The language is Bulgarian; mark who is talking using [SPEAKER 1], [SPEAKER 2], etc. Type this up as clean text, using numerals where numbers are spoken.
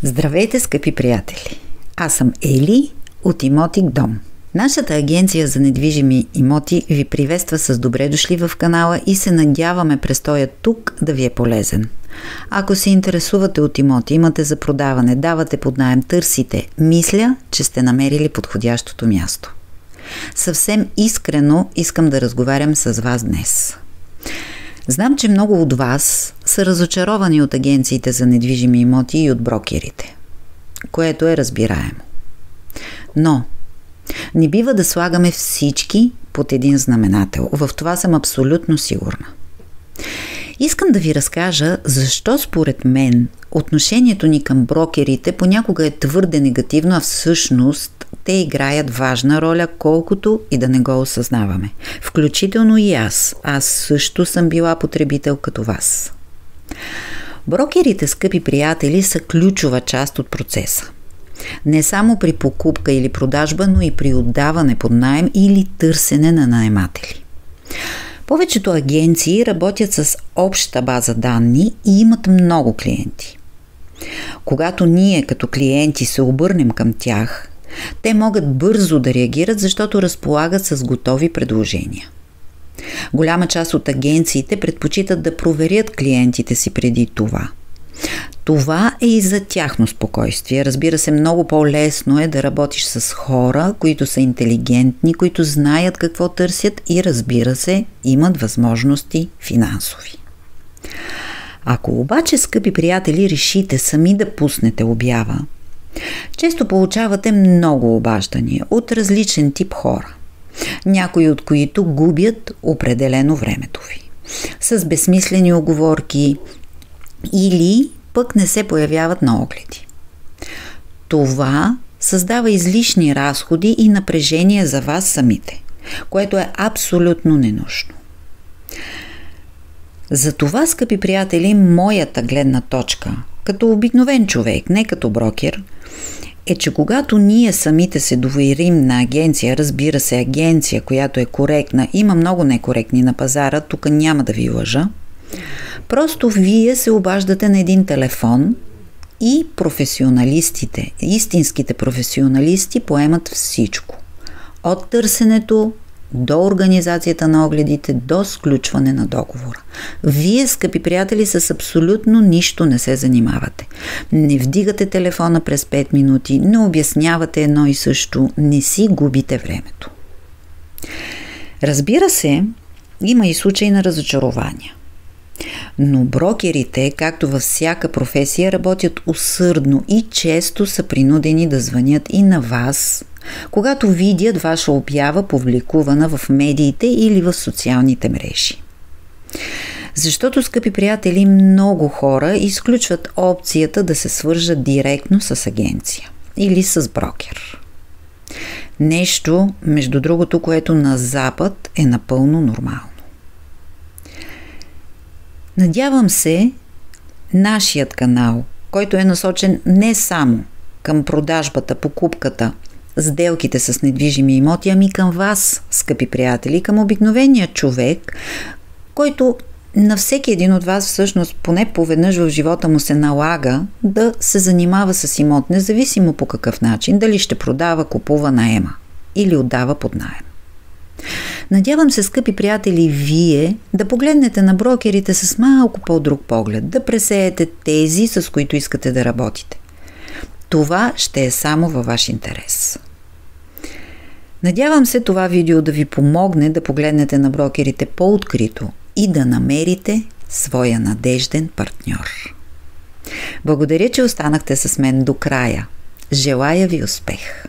[SPEAKER 1] Здравейте, скъпи приятели! Аз съм Ели от Имотик Дом. Нашата агенция за недвижими имоти ви приветства с добре дошли в канала и се надяваме престоят тук да ви е полезен. Ако се интересувате от имоти, имате за продаване, давате под наем, търсите, мисля, че сте намерили подходящото място. Съвсем искрено искам да разговарям с вас днес. Знам, че много от вас са разочаровани от агенциите за недвижими имоти и от брокерите, което е разбираемо. Но не бива да слагаме всички под един знаменател. В това съм абсолютно сигурна. Искам да ви разкажа защо според мен отношението ни към брокерите понякога е твърде негативно, а всъщност те играят важна роля, колкото и да не го осъзнаваме. Включително и аз. Аз също съм била потребител като вас. Брокерите, скъпи приятели, са ключова част от процеса. Не само при покупка или продажба, но и при отдаване под наем или търсене на наематели. Повечето агенции работят с обща база данни и имат много клиенти. Когато ние като клиенти се обърнем към тях, те могат бързо да реагират, защото разполагат с готови предложения. Голяма част от агенциите предпочитат да проверят клиентите си преди това. Това е и за тяхно спокойствие. Разбира се, много по-лесно е да работиш с хора, които са интелигентни, които знаят какво търсят и, разбира се, имат възможности финансови. Ако обаче, скъпи приятели, решите сами да пуснете обява, често получавате много обаждания от различен тип хора, някои от които губят определено времето ви с безсмислени уговорки или пък не се появяват на огледи. Това създава излишни разходи и напрежение за вас самите, което е абсолютно ненужно. Затова, скъпи приятели, моята гледна точка, като обикновен човек, не като брокер, е, че когато ние самите се доверим на агенция, разбира се, агенция, която е коректна, има много некоректни на пазара, тук няма да ви лъжа, просто вие се обаждате на един телефон и професионалистите, истинските професионалисти поемат всичко. От търсенето до организацията на огледите, до сключване на договора. Вие, скъпи приятели, с абсолютно нищо не се занимавате. Не вдигате телефона през 5 минути, не обяснявате едно и също, не си губите времето. Разбира се, има и случаи на разочарования. Но брокерите, както във всяка професия, работят усърдно и често са принудени да звънят и на вас, когато видят ваша обява, публикувана в медиите или в социалните мрежи. Защото, скъпи приятели, много хора изключват опцията да се свържат директно с агенция или с брокер. Нещо, между другото, което на Запад е напълно нормално. Надявам се, нашият канал, който е насочен не само към продажбата, покупката, сделките с недвижими имоти, ами към вас, скъпи приятели, към обикновения човек, който на всеки един от вас всъщност поне поведнъж в живота му се налага да се занимава с имот, независимо по какъв начин, дали ще продава, купува, наема или отдава под наем. Надявам се, скъпи приятели, вие да погледнете на брокерите с малко по-друг поглед, да пресеете тези, с които искате да работите. Това ще е само във ваш интерес. Надявам се това видео да ви помогне да погледнете на брокерите по-открито и да намерите своя надежден партньор. Благодаря, че останахте с мен до края. Желая ви успех!